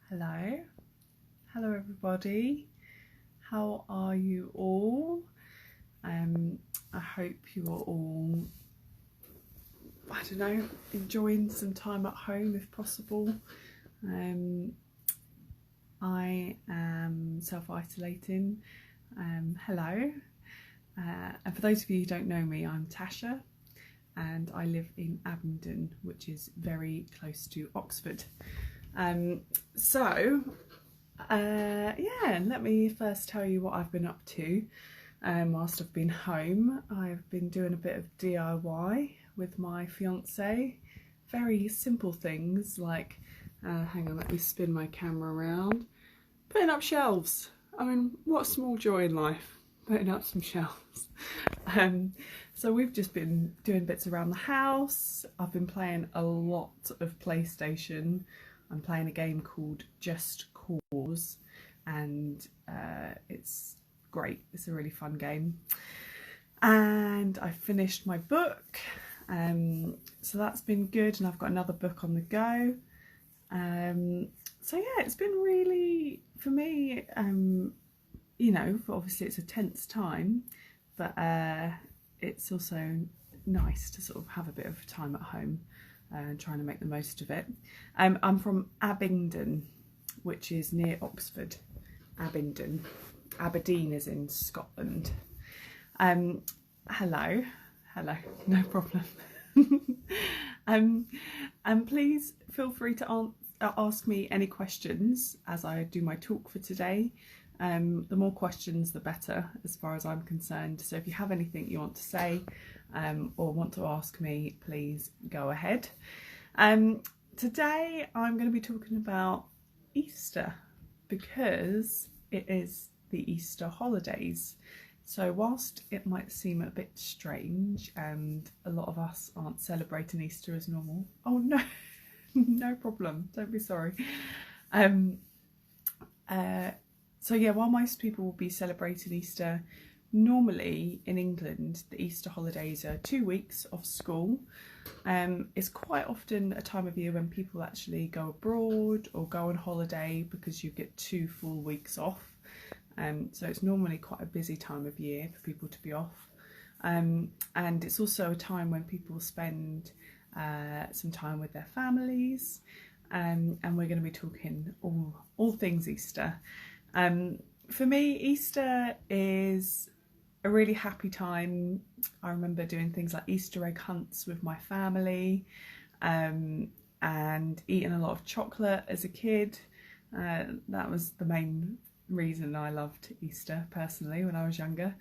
Hello everybody, how are you all? I hope you are all, I don't know, enjoying some time at home if possible. I am self-isolating. Hello, and for those of you who don't know me, I'm Tasha and I live in Abingdon, which is very close to Oxford. Yeah, let me first tell you what I've been up to whilst I've been home. I've been doing a bit of DIY with my fiance. Very simple things like, hang on, let me spin my camera around. Putting up shelves. I mean, what a small joy in life, putting up some shelves. So we've just been doing bits around the house. I've been playing a lot of PlayStation. I'm playing a game called Just Cause, and it's great. It's a really fun game. And I finished my book, so that's been good, and I've got another book on the go. So yeah, it's been really, for me, you know, obviously it's a tense time, but it's also nice to sort of have a bit of time at home and trying to make the most of it. I'm from Abingdon, which is near Oxford. Aberdeen is in Scotland. Hello, no problem. And please feel free to ask me any questions as I do my talk for today. The more questions the better as far as I'm concerned, so if you have anything you want to say or want to ask me, please go ahead. Today I'm going to be talking about Easter because it is the Easter holidays. So whilst it might seem a bit strange and a lot of us aren't celebrating Easter as normal, oh no, no problem, don't be sorry. So yeah, while most people will be celebrating Easter, normally in England the Easter holidays are 2 weeks off school. It's quite often a time of year when people actually go abroad or go on holiday because you get 2 full weeks off. So it's normally quite a busy time of year for people to be off. And it's also a time when people spend some time with their families. And we're going to be talking all things Easter. For me, Easter is a really happy time. I remember doing things like Easter egg hunts with my family, and eating a lot of chocolate as a kid. That was the main reason I loved Easter personally when I was younger.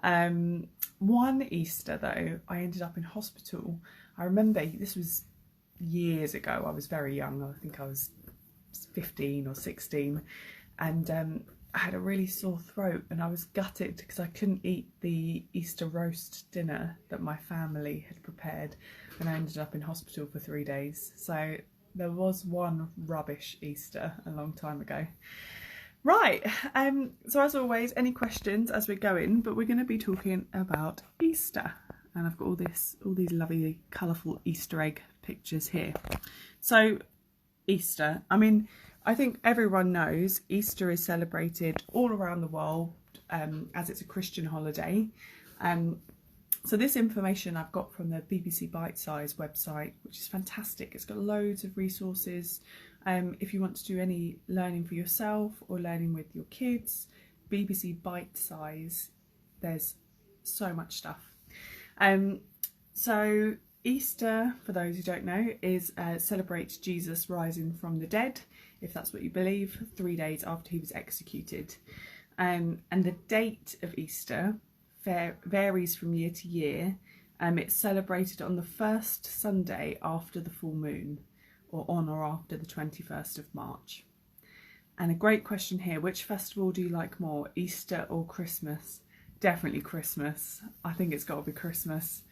One Easter though, I ended up in hospital. I remember this was years ago. I was very young. I think I was 15 or 16. And I had a really sore throat and I was gutted because I couldn't eat the Easter roast dinner that my family had prepared, and I ended up in hospital for 3 days. So there was one rubbish Easter a long time ago. Right, so as always, any questions as we're going, but we're going to be talking about Easter, and I've got all these lovely colourful Easter egg pictures here. So Easter, I mean, I think everyone knows Easter is celebrated all around the world as it's a Christian holiday. So this information I've got from the BBC Bite-Size website, which is fantastic. It's got loads of resources. If you want to do any learning for yourself or learning with your kids, BBC Bite-Size, there's so much stuff. So Easter, for those who don't know, is celebrates Jesus rising from the dead, if that's what you believe, 3 days after he was executed. And the date of Easter varies from year to year. It's celebrated on the first Sunday after the full moon, or on or after the 21st of March. And a great question here, which festival do you like more, Easter or Christmas? Definitely Christmas. I think it's got to be Christmas.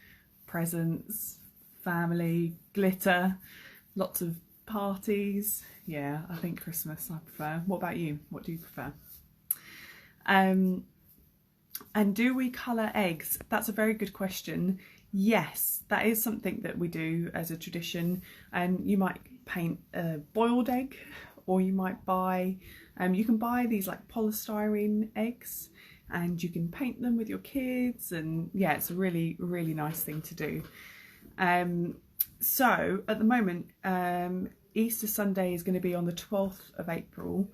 Presents, family, glitter, lots of parties. Yeah, I think Christmas I prefer. What about you? What do you prefer? And do we colour eggs? That's a very good question. Yes, that is something that we do as a tradition, and you might paint a boiled egg or you might buy, you can buy these like polystyrene eggs and you can paint them with your kids, and yeah, it's a really, really nice thing to do. So at the moment, Easter Sunday is going to be on the 12th of April,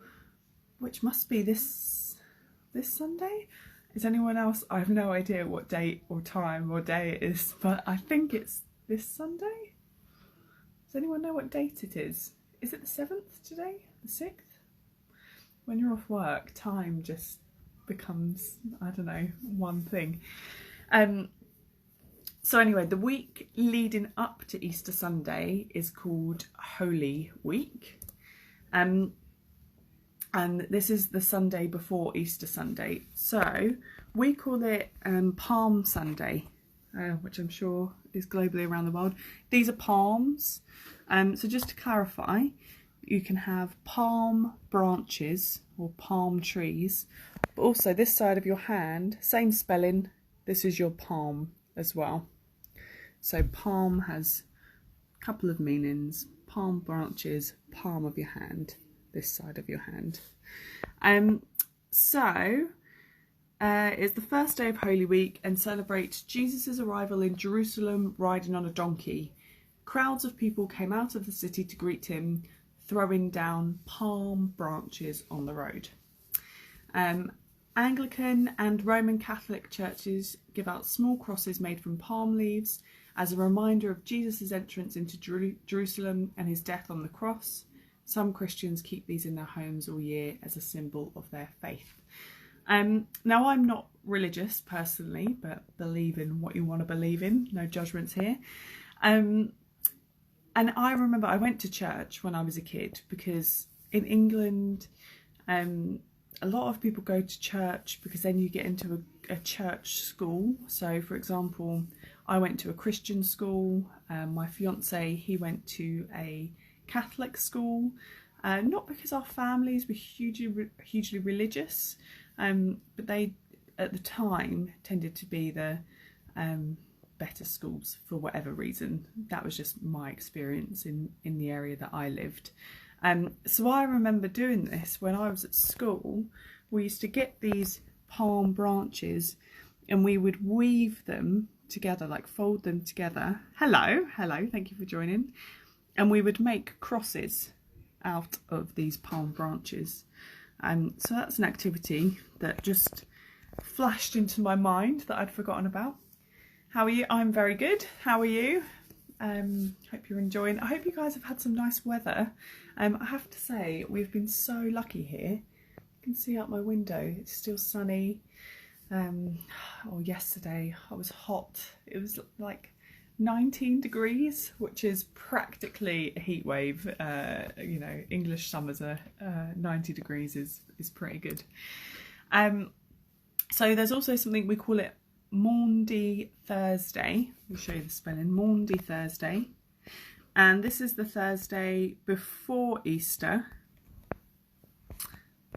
which must be this Sunday. Is anyone else? I have no idea what date or time or day it is, but I think it's this Sunday. Does anyone know what date it is? Is it the 7th today? The 6th? When you're off work, time just becomes, I don't know, one thing. So anyway, the week leading up to Easter Sunday is called Holy Week. And this is the Sunday before Easter Sunday. So we call it Palm Sunday, which I'm sure is globally around the world. These are palms. So just to clarify, you can have palm branches or palm trees, but also this side of your hand, same spelling, this is your palm as well. So palm has a couple of meanings: palm branches, palm of your hand, this side of your hand. It's the first day of Holy Week and celebrates Jesus' arrival in Jerusalem riding on a donkey. Crowds of people came out of the city to greet him, throwing down palm branches on the road. Anglican and Roman Catholic churches give out small crosses made from palm leaves as a reminder of Jesus' entrance into Jerusalem and his death on the cross. Some Christians keep these in their homes all year as a symbol of their faith. Now, I'm not religious personally, but believe in what you want to believe in. No judgments here. And I remember I went to church when I was a kid, because in England, a lot of people go to church because then you get into a church school. So, for example, I went to a Christian school. My fiance, he went to a Catholic school. Not because our families were hugely religious, but they at the time tended to be the better schools for whatever reason. That was just my experience in the area that I lived. So I remember doing this when I was at school. We used to get these palm branches and we would weave them together, like fold them together. Hello, thank you for joining. And we would make crosses out of these palm branches. So that's an activity that just flashed into my mind that I'd forgotten about. How are you? I'm very good. How are you? Hope you're enjoying. I hope you guys have had some nice weather. I have to say, we've been so lucky here. You can see out my window, it's still sunny. Yesterday I was hot. It was like 19 degrees, which is practically a heat wave. You know, English summers are 90 degrees is pretty good. So there's also something, we call it Maundy Thursday. I'll show you the spelling. Maundy Thursday. And this is the Thursday before Easter.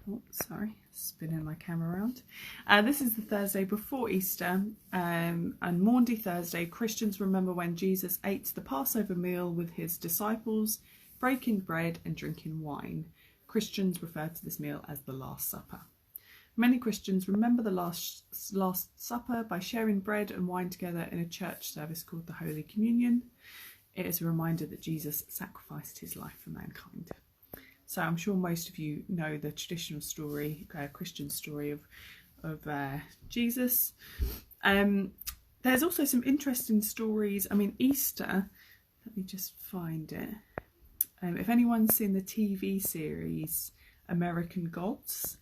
Oh, sorry, spinning my camera around. This is the Thursday before Easter, and Maundy Thursday, Christians remember when Jesus ate the Passover meal with his disciples, breaking bread and drinking wine. Christians refer to this meal as the Last Supper. Many Christians remember the Last Supper by sharing bread and wine together in a church service called the Holy Communion. It is a reminder that Jesus sacrificed his life for mankind. So I'm sure most of you know the traditional story, Christian story of Jesus. There's also some interesting stories. I mean, Easter, let me just find it. If anyone's seen the TV series American Gods,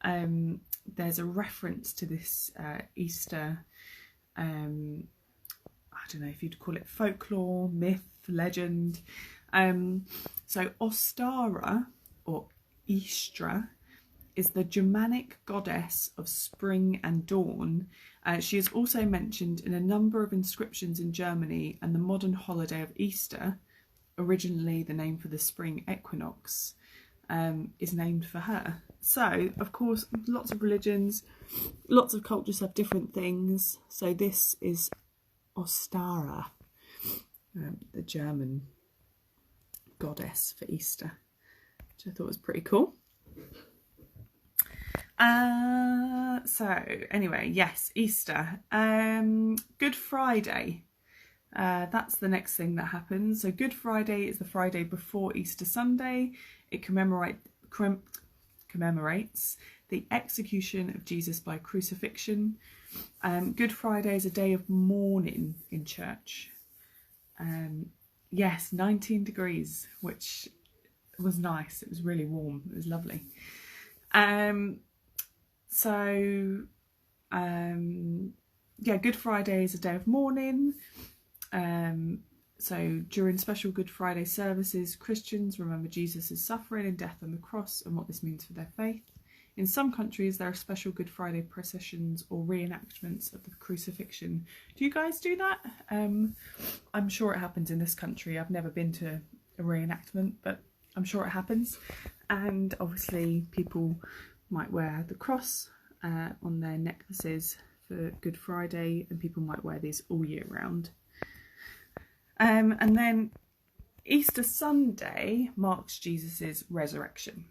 there's a reference to this Easter, I don't know if you'd call it folklore, myth, legend. So Ostara, or Istra, is the Germanic goddess of spring and dawn. She is also mentioned in a number of inscriptions in Germany, and the modern holiday of Easter, originally the name for the spring equinox, is named for her. So, of course, lots of religions, lots of cultures have different things. So this is Ostara, the German goddess for Easter. which I thought was pretty cool. So anyway, yes, Easter. Good Friday. That's the next thing that happens. So Good Friday is the Friday before Easter Sunday. It commemorates the execution of Jesus by crucifixion. Good Friday is a day of mourning in church. Yes, 19 degrees, which was nice. It was really warm. It was lovely. Yeah, Good Friday is a day of mourning. So during special Good Friday services, Christians remember Jesus' suffering and death on the cross and what this means for their faith. In some countries, there are special Good Friday processions or reenactments of the crucifixion. Do you guys do that? I'm sure it happens in this country. I've never been to a reenactment, but I'm sure it happens. And obviously people might wear the cross on their necklaces for Good Friday, and people might wear these all year round. And then Easter Sunday marks Jesus's resurrection.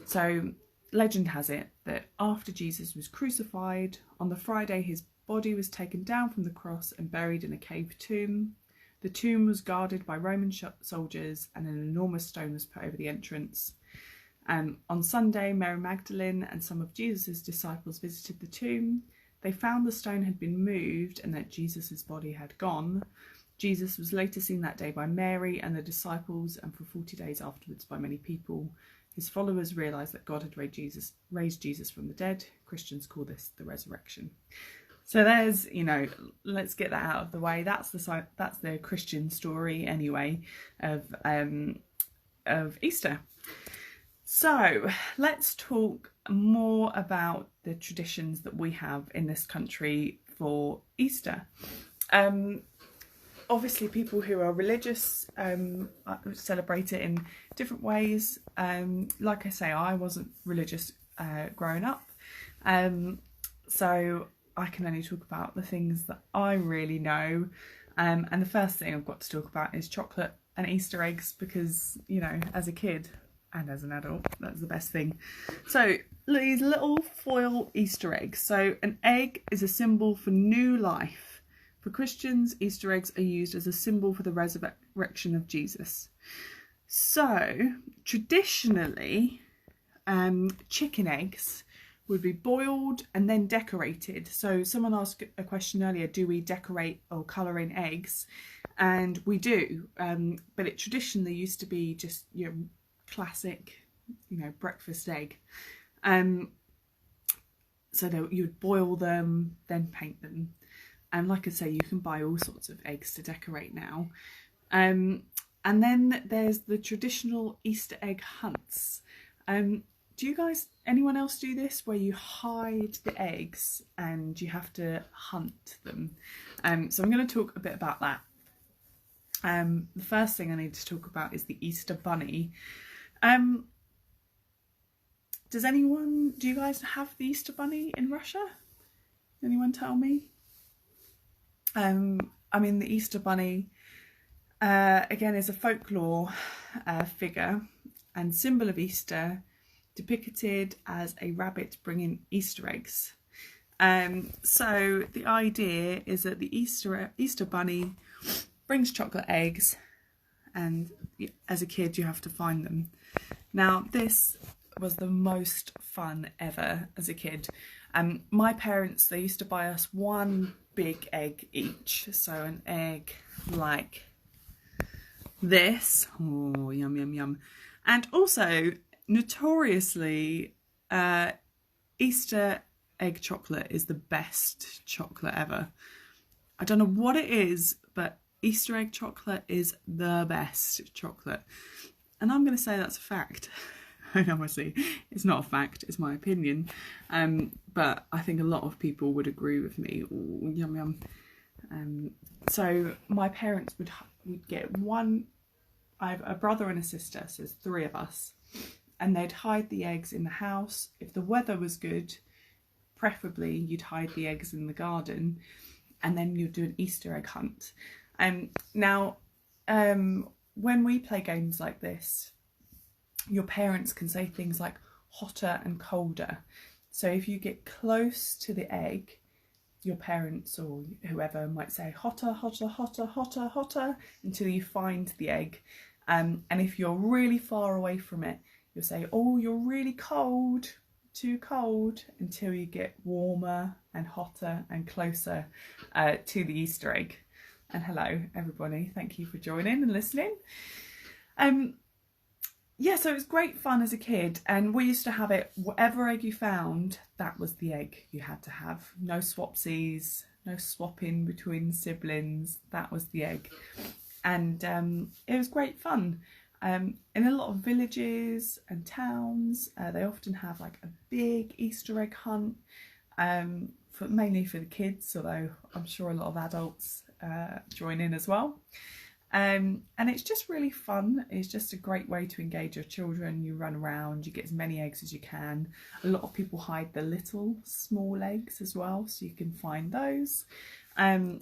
So legend has it that after Jesus was crucified, on the Friday his body was taken down from the cross and buried in a cave tomb. The tomb was guarded by Roman soldiers and an enormous stone was put over the entrance. On Sunday, Mary Magdalene and some of Jesus' disciples visited the tomb. They found the stone had been moved and that Jesus' body had gone. Jesus was later seen that day by Mary and the disciples, and for 40 days afterwards by many people. His followers realised that God had raised Jesus from the dead. Christians call this the resurrection. So there's, you know, let's get that out of the way. That's the Christian story anyway of Easter. So let's talk more about the traditions that we have in this country for Easter. Obviously people who are religious celebrate it in different ways. Like I say, I wasn't religious growing up, so I can only talk about the things that I really know. And the first thing I've got to talk about is chocolate and Easter eggs, because, you know, as a kid and as an adult, that's the best thing. So these little foil Easter eggs. So an egg is a symbol for new life. For Christians, Easter eggs are used as a symbol for the resurrection of Jesus. So traditionally, chicken eggs would be boiled and then decorated. So someone asked a question earlier, do we decorate or colour in eggs? And we do, but it traditionally used to be just your classic, you know, breakfast egg. So you would boil them, then paint them. And like I say, you can buy all sorts of eggs to decorate now. And then there's the traditional Easter egg hunts. Do you guys, anyone else do this, where you hide the eggs and you have to hunt them? So I'm going to talk a bit about that. The first thing I need to talk about is the Easter bunny. Do you guys have the Easter bunny in Russia? Anyone tell me? I mean, the Easter bunny, again, is a folklore figure and symbol of Easter, depicted as a rabbit bringing Easter eggs. So the idea is that the Easter bunny brings chocolate eggs, and as a kid you have to find them. Now this was the most fun ever as a kid. My parents, they used to buy us one big egg each, so an egg like this. Oh, yum yum yum. And also, notoriously, Easter egg chocolate is the best chocolate ever. I don't know what it is, but Easter egg chocolate is the best chocolate, and I'm going to say that's a fact. Obviously it's not a fact, it's my opinion, but I think a lot of people would agree with me. Ooh, yum yum. So my parents would get one. I have a brother and a sister, so there's 3 of us, and they'd hide the eggs in the house. If the weather was good, preferably you'd hide the eggs in the garden, and then you'd do an Easter egg hunt. Now when we play games like this, your parents can say things like hotter and colder. So if you get close to the egg, your parents or whoever might say hotter, hotter, hotter, hotter, hotter until you find the egg. And if you're really far away from it, you'll say, oh, you're really cold, too cold, until you get warmer and hotter and closer to the Easter egg. And hello, everybody. Thank you for joining and listening. Yeah, so it was great fun as a kid, and we used to have it, whatever egg you found, that was the egg you had to have. No swapsies, no swapping between siblings, that was the egg. And it was great fun. In a lot of villages and towns, they often have like a big Easter egg hunt, mainly for the kids, although I'm sure a lot of adults join in as well. And it's just really fun. It's just a great way to engage your children. You run around, you get as many eggs as you can. A lot of people hide the little small eggs as well, so you can find those. I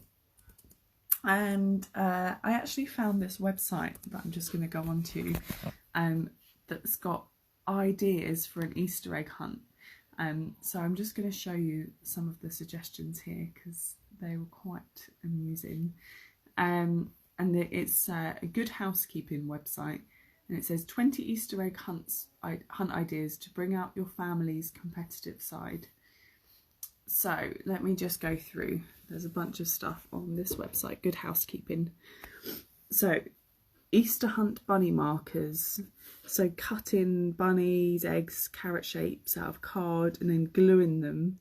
actually found this website that I'm just going to go on to that's got ideas for an Easter egg hunt. So I'm just going to show you some of the suggestions here because they were quite amusing. And it's a Good Housekeeping website, and it says 20 Easter egg hunt ideas to bring out your family's competitive side. So let me just go through. There's a bunch of stuff on this website, Good Housekeeping. So Easter hunt bunny markers. So cutting bunnies, eggs, carrot shapes out of card and then gluing them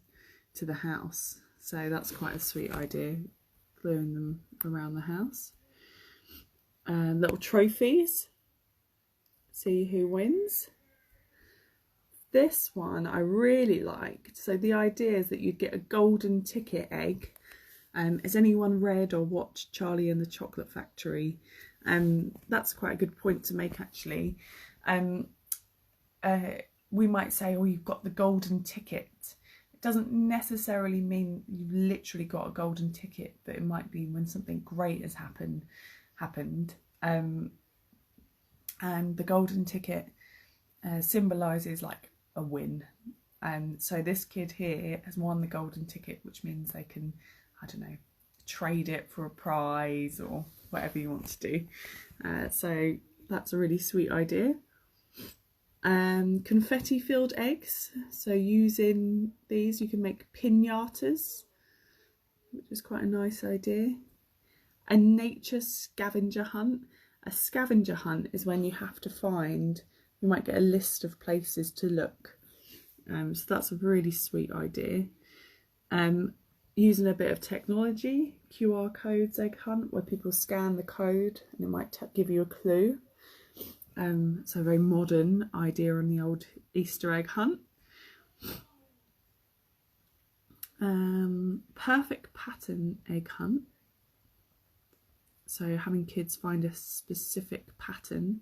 to the house. So that's quite a sweet idea, gluing them around the house. Little trophies, see who wins. This one I really liked. So the idea is that you'd get a golden ticket egg. Has anyone read or watched Charlie and the Chocolate Factory? That's quite a good point to make actually. We might say, oh, you've got the golden ticket. It doesn't necessarily mean you've literally got a golden ticket, but it might be when something great has happened. And the golden ticket symbolises like a win. So this kid here has won the golden ticket, which means they can, I don't know, trade it for a prize or whatever you want to do. So that's a really sweet idea. Confetti filled eggs. So using these you can make piñatas, which is quite a nice idea. A nature scavenger hunt. A scavenger hunt is when you have to find, you might get a list of places to look. So that's a really sweet idea. Using a bit of technology, QR codes egg hunt, where people scan the code and it might give you a clue. So a very modern idea on the old Easter egg hunt. Perfect pattern egg hunt. So having kids find a specific pattern.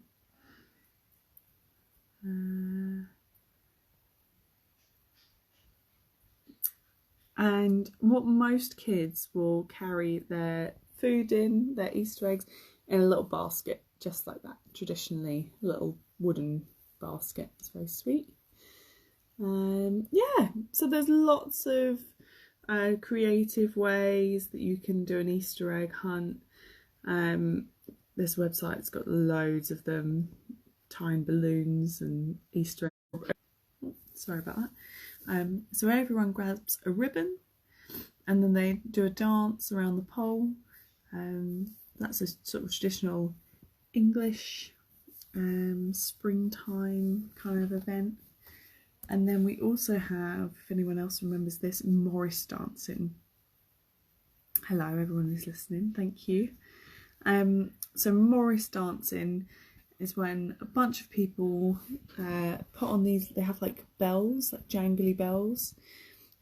And what most kids will carry their food in, their Easter eggs, in a little basket, just like that, traditionally, a little wooden basket. It's very sweet. Yeah, so there's lots of creative ways that you can do an Easter egg hunt. This website's got loads of them, tying balloons and Easter eggs. Sorry about that. So everyone grabs a ribbon and then they do a dance around the pole. That's a sort of traditional English springtime kind of event. And then we also have, if anyone else remembers this, Morris dancing. Hello, everyone who's listening, thank you. So Morris dancing is when a bunch of people put on these, they have like bells, like jangly bells,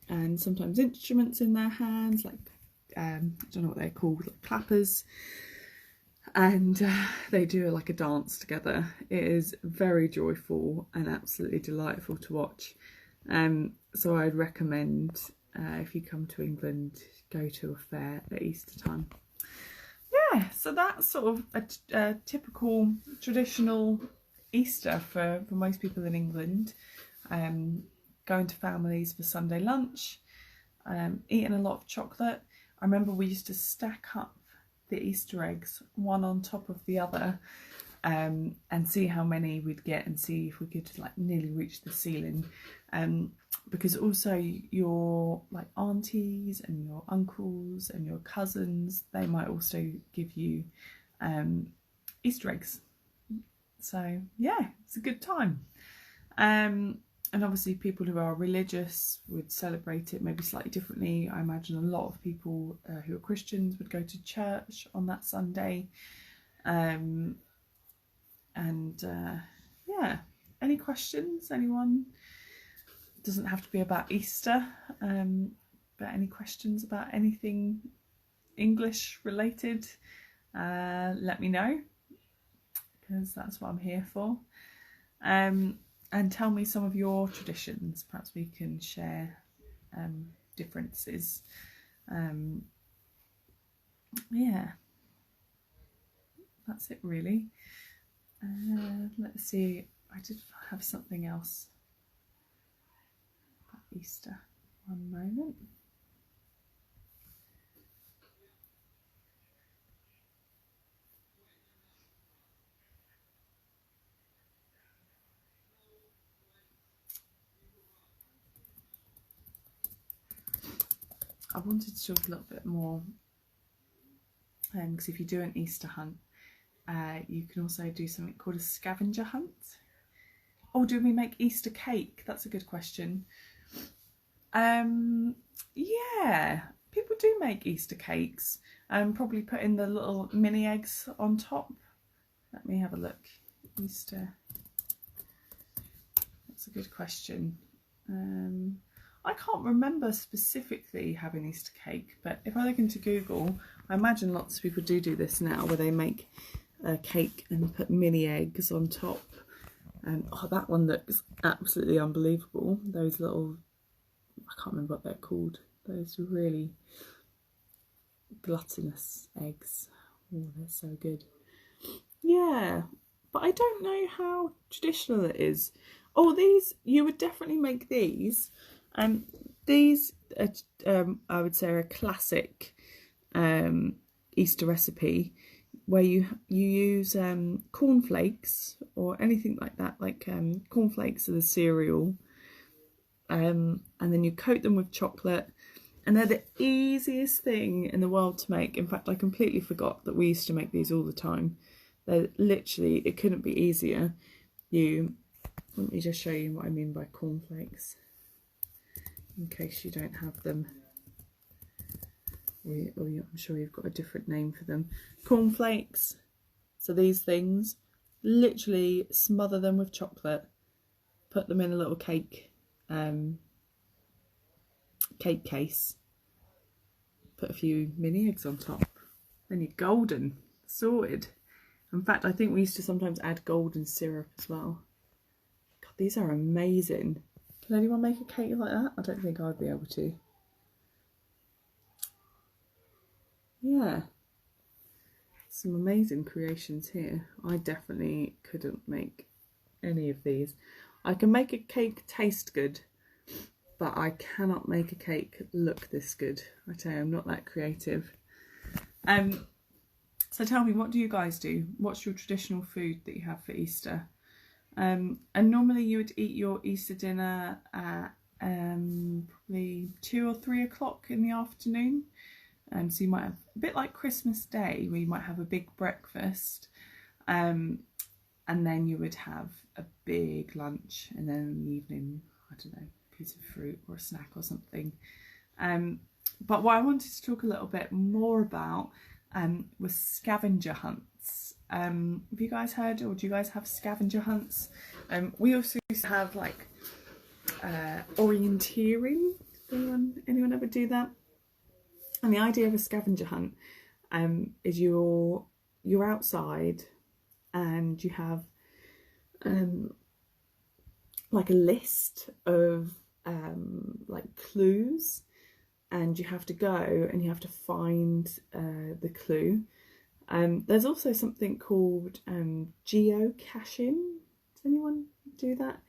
and sometimes instruments in their hands, like, I don't know what they're called, like clappers, and they do like a dance together. It is very joyful and absolutely delightful to watch. So I'd recommend, if you come to England, go to a fair at Easter time. Yeah, so that's sort of a typical traditional Easter for most people in England, going to families for Sunday lunch, eating a lot of chocolate. I remember we used to stack up the Easter eggs one on top of the other, and see how many we'd get and see if we could like nearly reach the ceiling. Because also your like aunties and your uncles and your cousins, they might also give you Easter eggs. So yeah, it's a good time. And obviously people who are religious would celebrate it maybe slightly differently. I imagine a lot of people who are Christians would go to church on that Sunday. Yeah, any questions? Anyone? It doesn't have to be about Easter, but any questions about anything English related, let me know, because that's what I'm here for. And tell me some of your traditions. Perhaps we can share differences. Yeah, that's it really. Let's see, I did have something else about Easter. One moment. I wanted to talk a little bit more, because if you do an Easter hunt, you can also do something called a scavenger hunt. Oh, do we make Easter cake? That's a good question. Yeah, people do make Easter cakes, and probably put in the little mini eggs on top. Let me have a look. Easter. That's a good question. I can't remember specifically having Easter cake, but if I look into Google, I imagine lots of people do this now, where they make a cake and put mini eggs on top. And oh, that one looks absolutely unbelievable. Those little, I can't remember what they're called. Those really gluttonous eggs. Oh, they're so good. Yeah, but I don't know how traditional it is. Oh, these, you would definitely make these. These are, I would say, are a classic Easter recipe, where you use cornflakes or anything like that, like cornflakes are the cereal, and then you coat them with chocolate, and they're the easiest thing in the world to make. In fact, I completely forgot that we used to make these all the time. They're literally, it couldn't be easier. Let me just show you what I mean by cornflakes, in case you don't have them. Or I'm sure you've got a different name for them. Cornflakes. So these things, literally smother them with chocolate, put them in a little cake case, put a few mini eggs on top, then you're golden, sorted. In fact, I think we used to sometimes add golden syrup as well. God, these are amazing. Can anyone make a cake like that? I don't think I'd be able to. Yeah, some amazing creations here. I definitely couldn't make any of these. I can make a cake taste good, but I cannot make a cake look this good. I tell you, I'm not that creative. So tell me, what do you guys do? What's your traditional food that you have for Easter? And normally you would eat your Easter dinner at probably 2 or 3 o'clock in the afternoon. So you might have, a bit like Christmas Day, where you might have a big breakfast, and then you would have a big lunch, and then in the evening, I don't know, a piece of fruit or a snack or something. But what I wanted to talk a little bit more about was scavenger hunts. Have you guys heard, or do you guys have scavenger hunts? We also used to have like orienteering. Anyone ever do that? And the idea of a scavenger hunt is you're outside and you have like a list of like clues, and you have to go and you have to find the clue. There's also something called geocaching. Does anyone do that?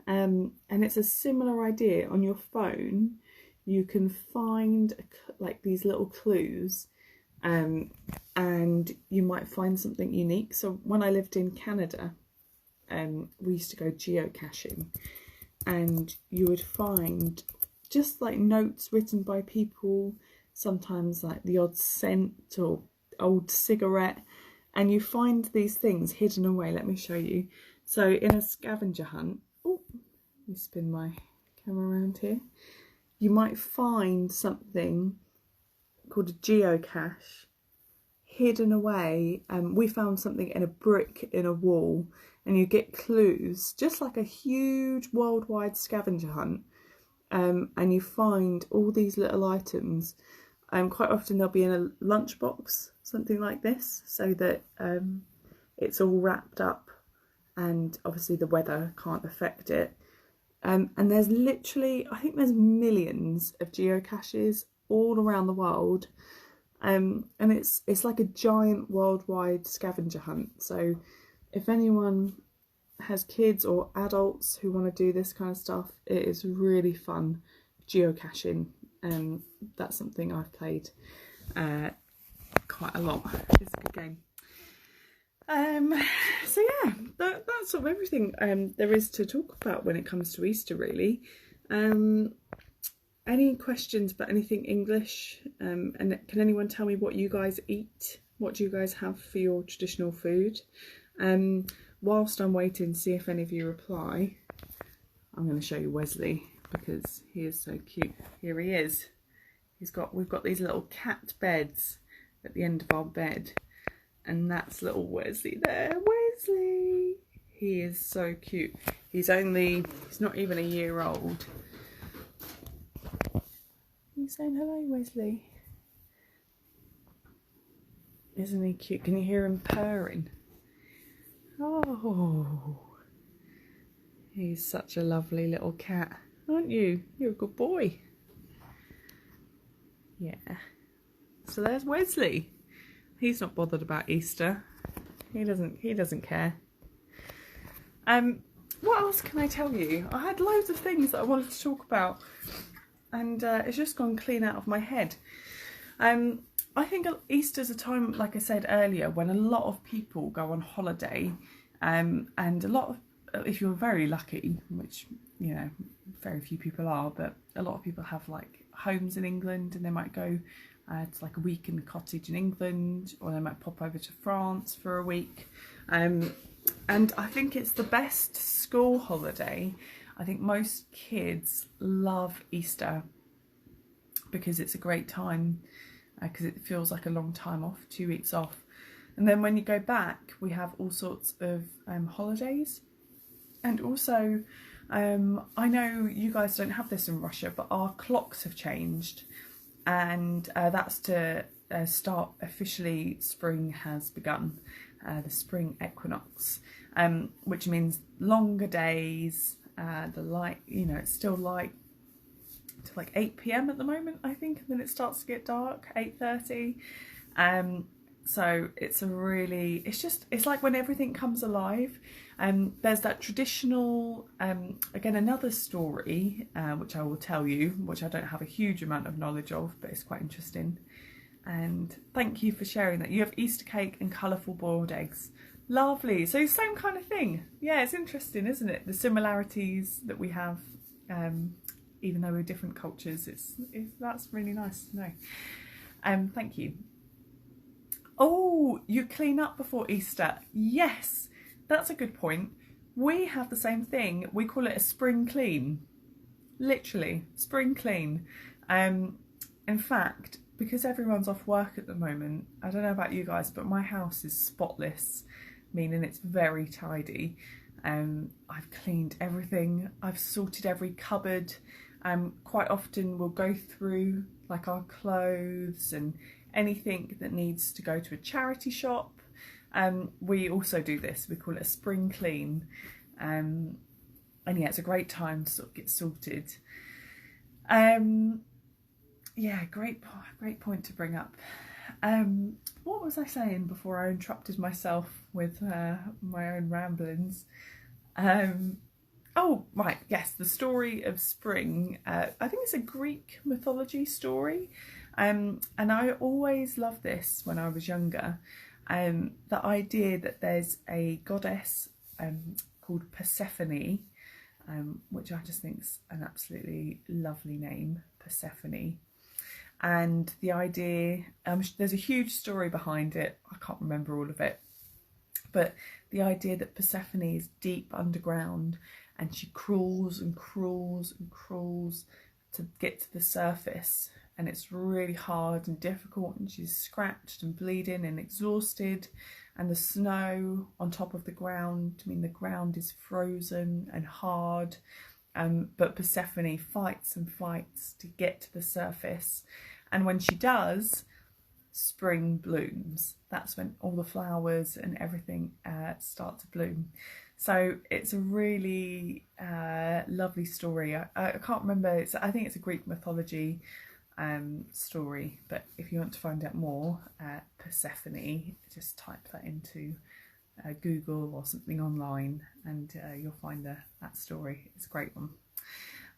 And it's a similar idea. On your phone you can find like these little clues, and you might find something unique. So when I lived in Canada, we used to go geocaching, and you would find just like notes written by people, sometimes like the odd scent or old cigarette, and you find these things hidden away. Let me show you. So in a scavenger hunt, oh, let me spin my camera around here, you might find something called a geocache hidden away. We found something in a brick in a wall, and you get clues, just like a huge worldwide scavenger hunt, and you find all these little items. Quite often they'll be in a lunchbox, something like this, so that it's all wrapped up and obviously the weather can't affect it. And there's literally, I think there's millions of geocaches all around the world. And it's like a giant worldwide scavenger hunt. So if anyone has kids or adults who want to do this kind of stuff, it is really fun geocaching. That's something I've played quite a lot. It's a good game. So yeah, that's sort of everything there is to talk about when it comes to Easter, really. Any questions about anything English? And can anyone tell me what you guys eat? What do you guys have for your traditional food? Whilst I'm waiting to see if any of you reply, I'm going to show you Wesley because he is so cute. Here he is. We've got these little cat beds at the end of our bed, and that's little Wesley there. Wesley! He is so cute. He's not even a year old. You saying hello, Wesley? Isn't he cute? Can you hear him purring? Oh, he's such a lovely little cat, aren't you? You're a good boy. Yeah. So there's Wesley. He's not bothered about Easter. He doesn't care. What else can I tell you? I had loads of things that I wanted to talk about, and it's just gone clean out of my head. I think Easter's a time, like I said earlier, when a lot of people go on holiday, and a lot of, if you're very lucky, which, you know, very few people are, but a lot of people have like homes in England, and they might go to like a week in the cottage in England, or they might pop over to France for a week. And I think it's the best school holiday. I think most kids love Easter because it's a great time, because it feels like a long time off, 2 weeks off. And then when you go back, we have all sorts of holidays. And also, I know you guys don't have this in Russia, but our clocks have changed. And that's to start officially, spring has begun, the spring equinox, which means longer days, the light, you know, it's still light to like 8 p.m. at the moment, I think, and then it starts to get dark, 8:30. So it's a really, it's like when everything comes alive. There's that traditional, again, another story, which I will tell you, which I don't have a huge amount of knowledge of, but it's quite interesting. And thank you for sharing that. You have Easter cake and colourful boiled eggs. Lovely. So same kind of thing. Yeah, it's interesting, isn't it? The similarities that we have, even though we're different cultures. That's really nice to know. Thank you. Oh, you clean up before Easter. Yes, that's a good point. We have the same thing. We call it a spring clean. Literally, spring clean. In fact, because everyone's off work at the moment, I don't know about you guys, but my house is spotless, meaning it's very tidy. I've cleaned everything. I've sorted every cupboard. Quite often we'll go through like our clothes and anything that needs to go to a charity shop. We also do this. We call it a spring clean. And yeah, it's a great time to sort of get sorted. Yeah, great point to bring up. What was I saying before I interrupted myself with my own ramblings? Oh, right, yes, the story of spring. I think it's a Greek mythology story. And I always loved this when I was younger. The idea that there's a goddess called Persephone, which I just think's an absolutely lovely name, Persephone. And the idea, there's a huge story behind it. I can't remember all of it. But the idea that Persephone is deep underground and she crawls and crawls and crawls to get to the surface, and it's really hard and difficult, and she's scratched and bleeding and exhausted, and the snow on top of the ground, I mean the ground is frozen and hard, but Persephone fights and fights to get to the surface, and when she does, spring blooms. That's when all the flowers and everything start to bloom. So it's a really lovely story. I can't remember, I think it's a Greek mythology story, but if you want to find out more, Persephone, just type that into Google or something online, and you'll find that story. It's a great one.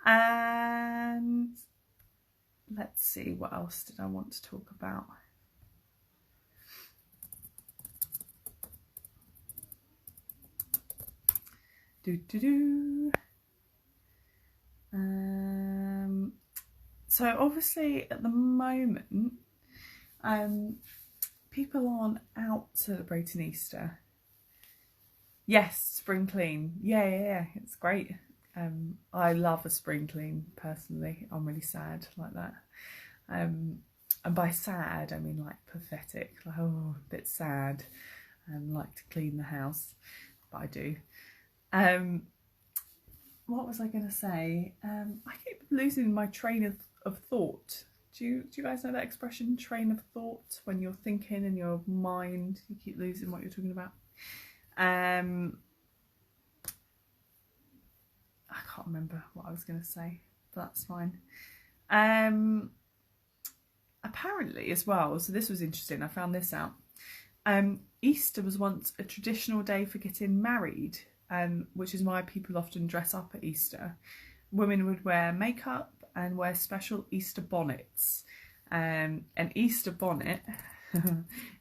And let's see, what else did I want to talk about? So obviously at the moment, people aren't out celebrating Easter. Yes, spring clean. Yeah, it's great. I love a spring clean personally. I'm really sad like that. And by sad, I mean like pathetic, like, oh, a bit sad, and like to clean the house, but I do. What was I going to say? I keep losing my train of thought. Do you guys know that expression, train of thought? When you're thinking in your mind, you keep losing what you're talking about. I can't remember what I was going to say, but that's fine. Apparently as well, so this was interesting, I found this out. Easter was once a traditional day for getting married, which is why people often dress up at Easter. Women would wear makeup and wear special Easter bonnets. An Easter bonnet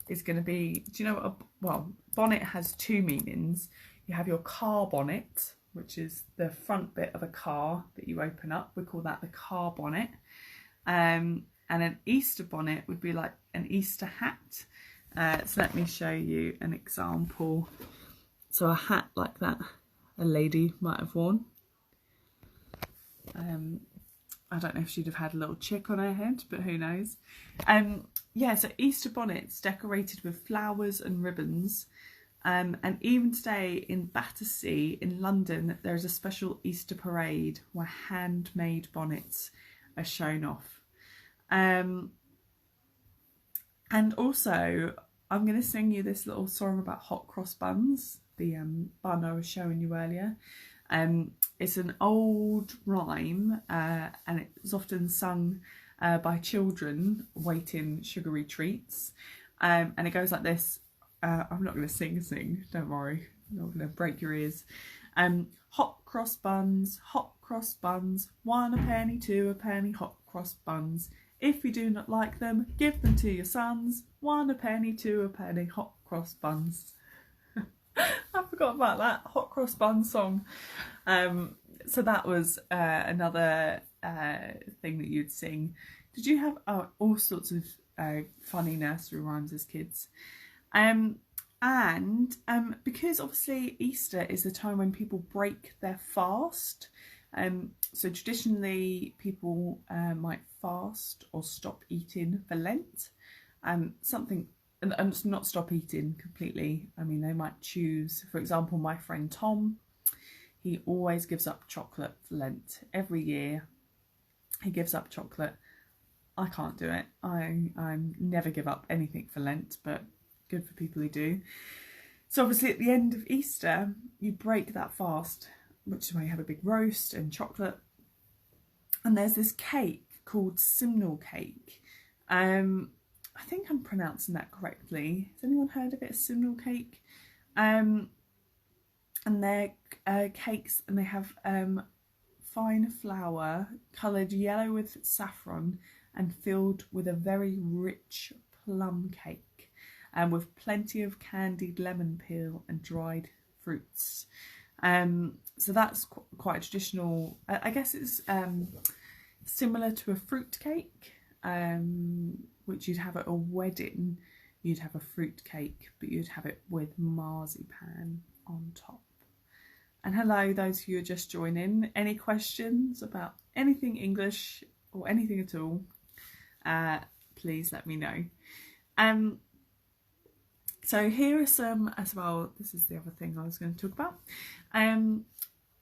is going to be, do you know what well, bonnet has two meanings. You have your car bonnet, which is the front bit of a car that you open up. We call that the car bonnet. And an Easter bonnet would be like an Easter hat. So let me show you an example. So a hat like that a lady might have worn. I don't know if she'd have had a little chick on her head, but who knows. Yeah, so Easter bonnets decorated with flowers and ribbons. And even today in Battersea in London, there's a special Easter parade where handmade bonnets are shown off. And also, I'm going to sing you this little song about hot cross buns, the bun I was showing you earlier. It's an old rhyme, and it's often sung by children waiting sugary treats. And it goes like this. I'm not going to sing, don't worry. I'm not going to break your ears. Hot cross buns, 1 a penny, 2 a penny, hot cross buns. If you do not like them, give them to your sons. 1 a penny, 2 a penny, hot cross buns. I forgot about that hot cross bun song. So that was another thing that you'd sing. Did you have all sorts of funny nursery rhymes as kids? And because obviously Easter is the time when people break their fast. So traditionally people might fast or stop eating for Lent. Something, and not stop eating completely. I mean, they might choose, for example, my friend Tom, he always gives up chocolate for Lent. Every year he gives up chocolate. I can't do it. I never give up anything for Lent, but good for people who do. So obviously at the end of Easter, you break that fast, which is why you have a big roast and chocolate. And there's this cake called simnel cake. I think I'm pronouncing that correctly. Has anyone heard of it, a simnel cake? and they're cakes, and they have fine flour coloured yellow with saffron and filled with a very rich plum cake, and with plenty of candied lemon peel and dried fruits. So that's quite a traditional, I guess it's similar to a fruit cake, which you'd have at a wedding. You'd have a fruit cake, but you'd have it with marzipan on top. And hello, those of you who are just joining. Any questions about anything English or anything at all, please let me know. So here are some as well. This is the other thing I was going to talk about.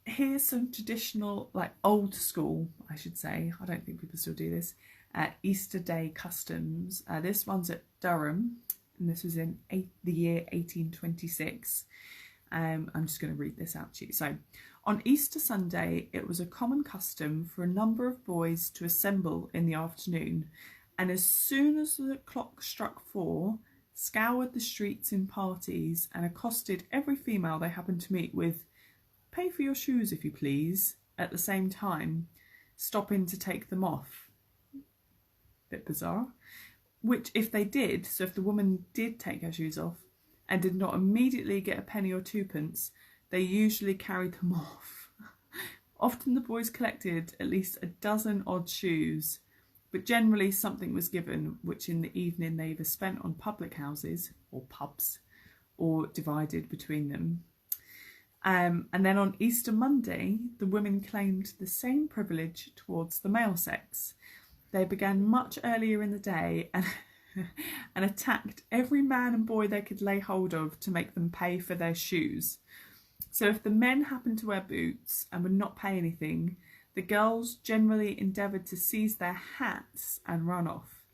Here's some traditional, like old school, I should say. I don't think people still do this. Easter Day customs. This one's at Durham, and this was in the year 1826. I'm just going to read this out to you. So, on Easter Sunday, it was a common custom for a number of boys to assemble in the afternoon, and as soon as the clock struck 4, scoured the streets in parties and accosted every female they happened to meet with, "Pay for your shoes, if you please," at the same time, stopping to take them off. Bit bizarre. Which, if they did, so if the woman did take her shoes off and did not immediately get a penny or 2p, they usually carried them off. Often the boys collected at least a dozen odd shoes, but generally something was given, which in the evening they either spent on public houses or pubs, or divided between them. And then on Easter Monday, the women claimed the same privilege towards the male sex. They began much earlier in the day and attacked every man and boy they could lay hold of to make them pay for their shoes. So if the men happened to wear boots and would not pay anything, the girls generally endeavoured to seize their hats and run off.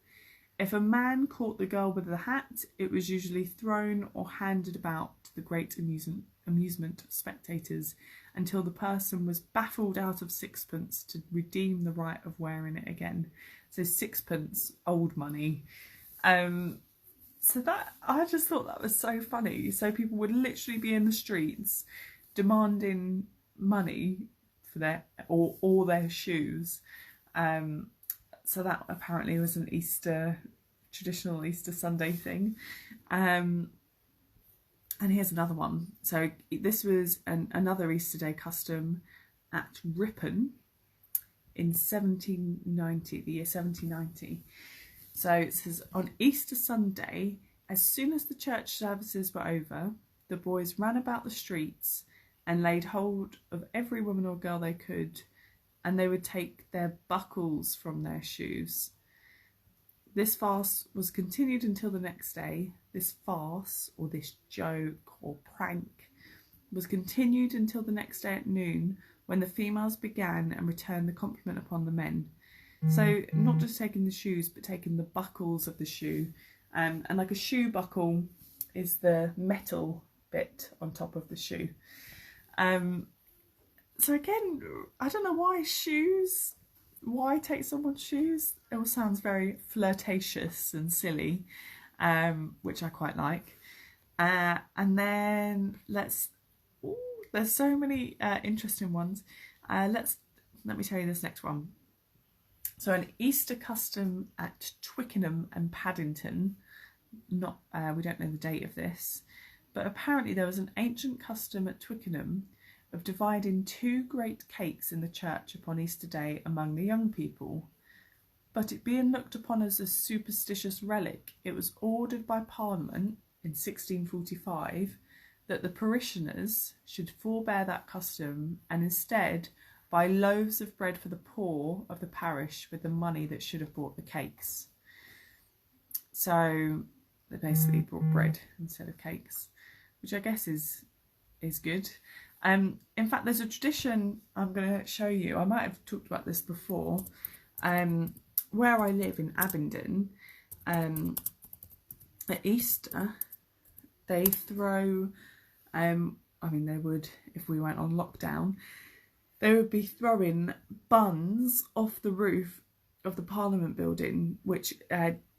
If a man caught the girl with the hat, it was usually thrown or handed about to the great amusement of spectators until the person was baffled out of 6p to redeem the right of wearing it again. So 6p, old money. So that, I just thought that was so funny. So people would literally be in the streets demanding money for their or their shoes. So that apparently was an traditional Easter Sunday thing. And here's another one. So this was another Easter Day custom at Ripon in 1790, the year 1790. So it says, on Easter Sunday, as soon as the church services were over, the boys ran about the streets and laid hold of every woman or girl they could, and they would take their buckles from their shoes. This farce was continued until the next day. This farce, or this joke or prank, was continued until the next day at noon, when the females began and returned the compliment upon the men. So not just taking the shoes, but taking the buckles of the shoe. And like a shoe buckle is the metal bit on top of the shoe. So again, I don't know why shoes. Why take someone's shoes? It all sounds very flirtatious and silly, which I quite like. And then there's so many interesting ones. Let me tell you this next one. So an Easter custom at Twickenham and Paddington. We don't know the date of this, but apparently there was an ancient custom at Twickenham of dividing 2 great cakes in the church upon Easter Day among the young people. But it being looked upon as a superstitious relic, it was ordered by Parliament in 1645 that the parishioners should forbear that custom and instead buy loaves of bread for the poor of the parish with the money that should have bought the cakes. So they basically brought bread instead of cakes, which I guess is good. In fact, there's a tradition I'm going to show you. I might have talked about this before. Where I live in Abingdon, at Easter, they throw, they would, if we went on lockdown, they would be throwing buns off the roof of the Parliament building, which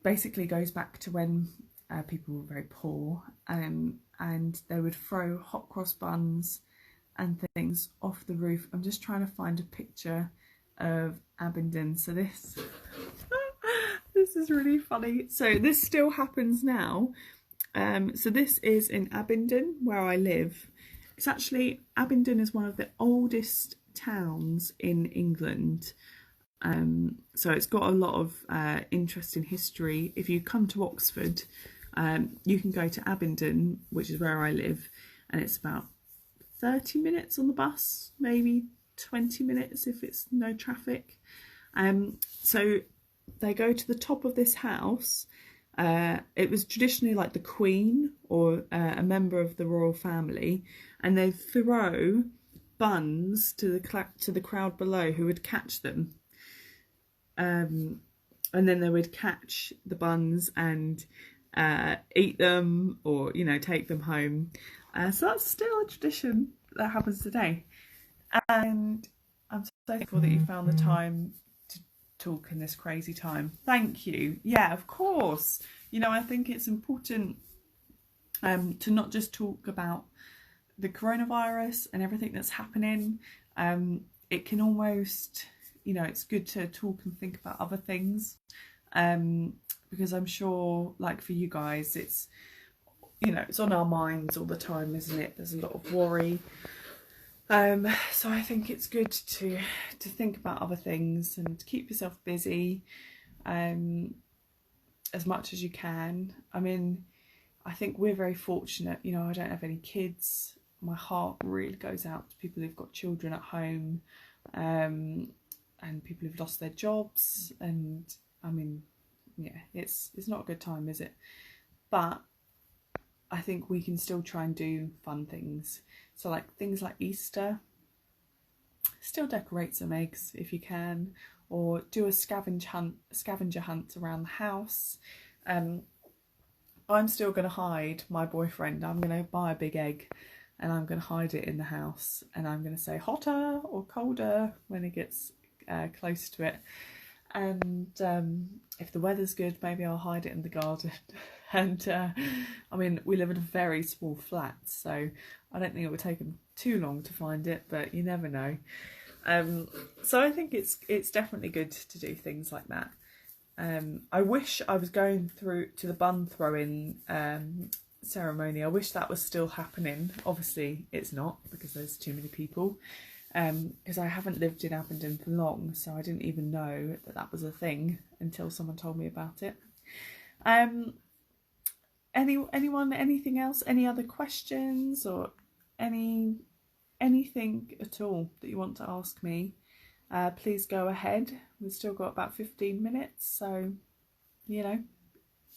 basically goes back to when people were very poor, and they would throw hot cross buns and things off the roof. I'm just trying to find a picture of Abingdon. So this this is really funny. So this still happens now. So this is in Abingdon, where I live. It's actually, Abingdon is one of the oldest towns in England. So it's got a lot of interesting history. If you come to Oxford, you can go to Abingdon, which is where I live, and it's about 30 minutes on the bus, maybe 20 minutes if it's no traffic. So they go to the top of this house. It was traditionally like the Queen or a member of the royal family, and they throw buns to the crowd below who would catch them. And then they would catch the buns and eat them, or, you know, take them home. So that's still a tradition that happens today. And I'm so thankful that you found the time to talk in this crazy time. Thank you. Yeah, of course. You know, I think it's important to not just talk about the coronavirus and everything that's happening. It can almost, you know, it's good to talk and think about other things, because I'm sure, like for you guys, it's, you know, it's on our minds all the time, isn't it? There's a lot of worry. So I think it's good to think about other things and to keep yourself busy as much as you can. I mean, I think we're very fortunate. You know, I don't have any kids. My heart really goes out to people who've got children at home, and people who've lost their jobs. And I mean, yeah, it's not a good time, is it? But I think we can still try and do fun things. So like things like Easter, still decorate some eggs if you can, or do a scavenger hunt around the house. I'm still going to hide my boyfriend. I'm going to buy a big egg and I'm going to hide it in the house, and I'm going to say hotter or colder when it gets close to it. And if the weather's good, maybe I'll hide it in the garden. And I mean, we live in a very small flat, so I don't think it would take them too long to find it, but you never know. So I think it's definitely good to do things like that. I wish I was going through to the bun throwing ceremony. I wish that was still happening. Obviously it's not, because there's too many people. Because I haven't lived in Abingdon for long, so I didn't even know that was a thing until someone told me about it. Anyone, anything else? Any other questions or anything at all that you want to ask me? Please go ahead. We've still got about 15 minutes, so, you know,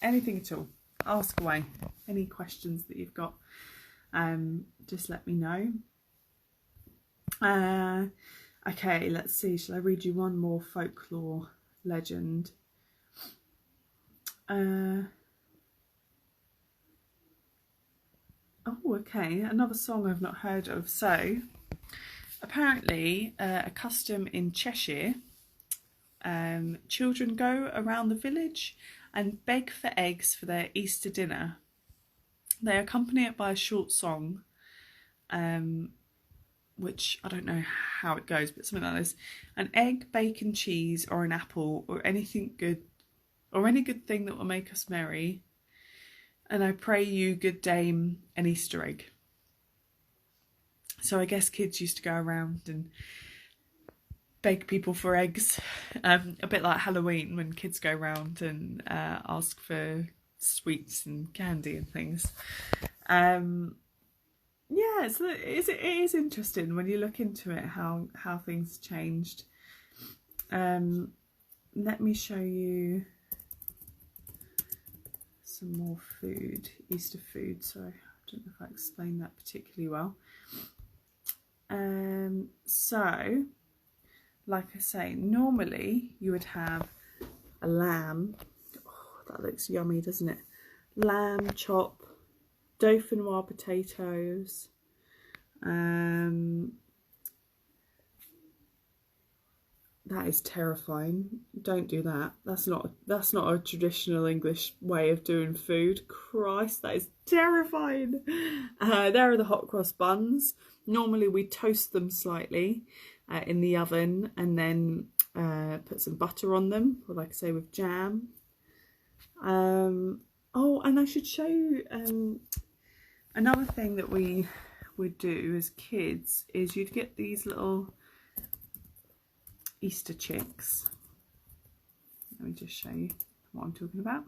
anything at all. Ask away. Any questions that you've got, just let me know. Okay, let's see. Shall I read you one more folklore legend? Oh, okay. Another song I've not heard of. So, apparently, a custom in Cheshire, children go around the village and beg for eggs for their Easter dinner. They accompany it by a short song, which I don't know how it goes, but something like this: an egg, bacon, cheese, or an apple, or anything good, or any good thing that will make us merry. And I pray you, good dame, an Easter egg. So I guess kids used to go around and beg people for eggs, a bit like Halloween when kids go around and ask for sweets and candy and things. Yeah, so it is interesting when you look into it how things changed. Let me show you some more food, Easter food. Sorry, I don't know if I explained that particularly well. So, like I say, normally you would have a lamb. Oh, that looks yummy, doesn't it? Lamb chop, dauphinoise potatoes, there That is terrifying. Don't do that. That's not a traditional English way of doing food. Christ, that is terrifying. There are the hot cross buns. Normally we toast them slightly in the oven and then put some butter on them, or like I say, with jam. Oh, and I should show you another thing that we would do as kids is you'd get these little Easter chicks. Let me just show you what I'm talking about.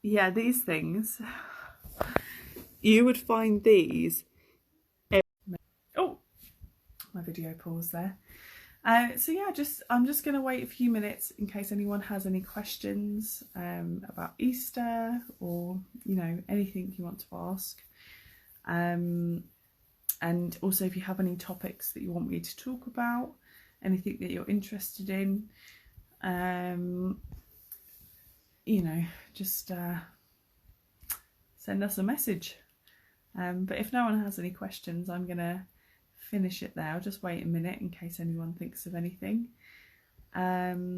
Yeah, these things. You would find these. Oh, my video paused there. So yeah, I'm just going to wait a few minutes in case anyone has any questions about Easter, or you know, anything you want to ask. And also if you have any topics that you want me to talk about, anything that you're interested in, you know, just send us a message. But if no one has any questions, I'm going to finish it there. I'll just wait a minute in case anyone thinks of anything. Yeah.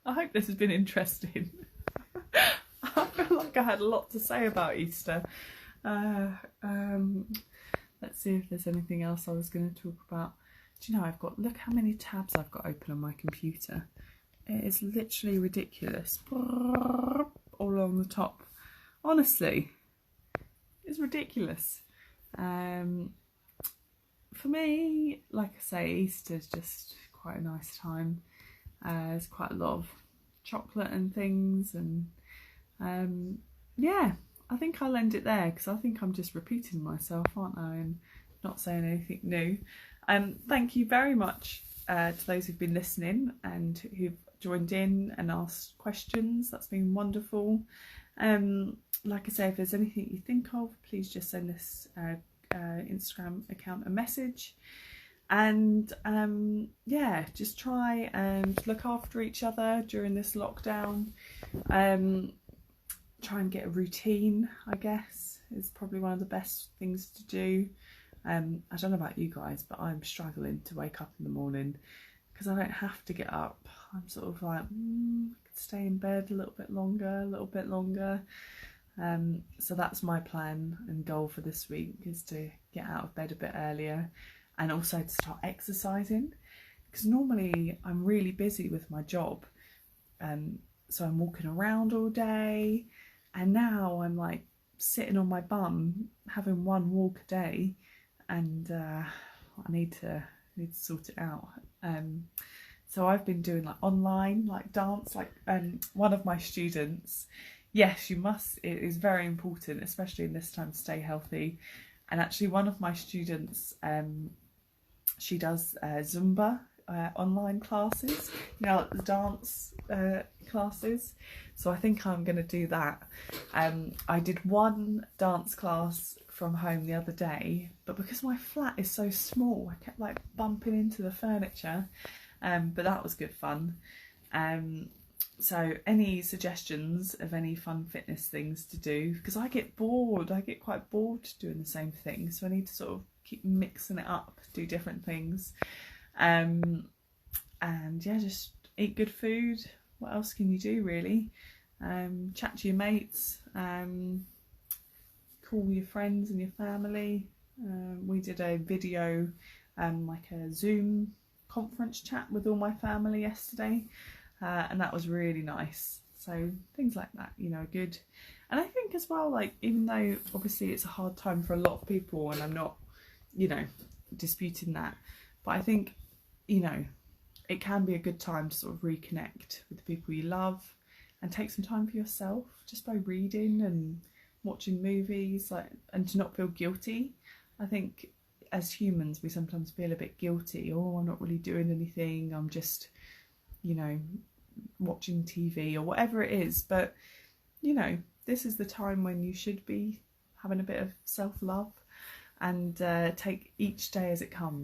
I hope this has been interesting. I feel like I had a lot to say about Easter. Let's see if there's anything else I was going to talk about. Do you know, look how many tabs I've got open on my computer. It is literally ridiculous. All on the top. Honestly, it's ridiculous. For me, like I say, Easter's just quite a nice time. There's quite a lot of chocolate and things, and yeah, I think I'll end it there because I think I'm just repeating myself, aren't I, and not saying anything new. Thank you very much to those who've been listening and who've joined in and asked questions. That's been wonderful. Like I say, if there's anything you think of, please just send us Instagram account a message. And yeah, just try and look after each other during this lockdown. Try and get a routine, I guess, is probably one of the best things to do. I don't know about you guys, but I'm struggling to wake up in the morning because I don't have to get up. I'm sort of like, I could stay in bed a little bit longer. So that's my plan and goal for this week, is to get out of bed a bit earlier and also to start exercising, because normally I'm really busy with my job, so I'm walking around all day, and now I'm like sitting on my bum having one walk a day, and I need to sort it out. So I've been doing like online dance, one of my students, yes, you must, it is very important, especially in this time, to stay healthy. And actually one of my students, she does Zumba online classes, you know, like the dance classes. So I think I'm going to do that. I did one dance class from home the other day, but because my flat is so small, I kept like bumping into the furniture, but that was good fun. So any suggestions of any fun fitness things to do, because I get quite bored doing the same thing, so I need to sort of keep mixing it up, do different things, and yeah, just eat good food. What else can you do, really? Chat to your mates, call your friends and your family. We did a video, like a Zoom conference chat with all my family yesterday, and that was really nice. So things like that, you know, are good. And I think as well, like, even though obviously it's a hard time for a lot of people, and I'm not, you know, disputing that, but I think, you know, it can be a good time to sort of reconnect with the people you love and take some time for yourself, just by reading and watching movies, and to not feel guilty. I think as humans we sometimes feel a bit guilty. Oh, I'm not really doing anything, I'm just, you know, watching TV or whatever it is. But, you know, this is the time when you should be having a bit of self-love and take each day as it comes.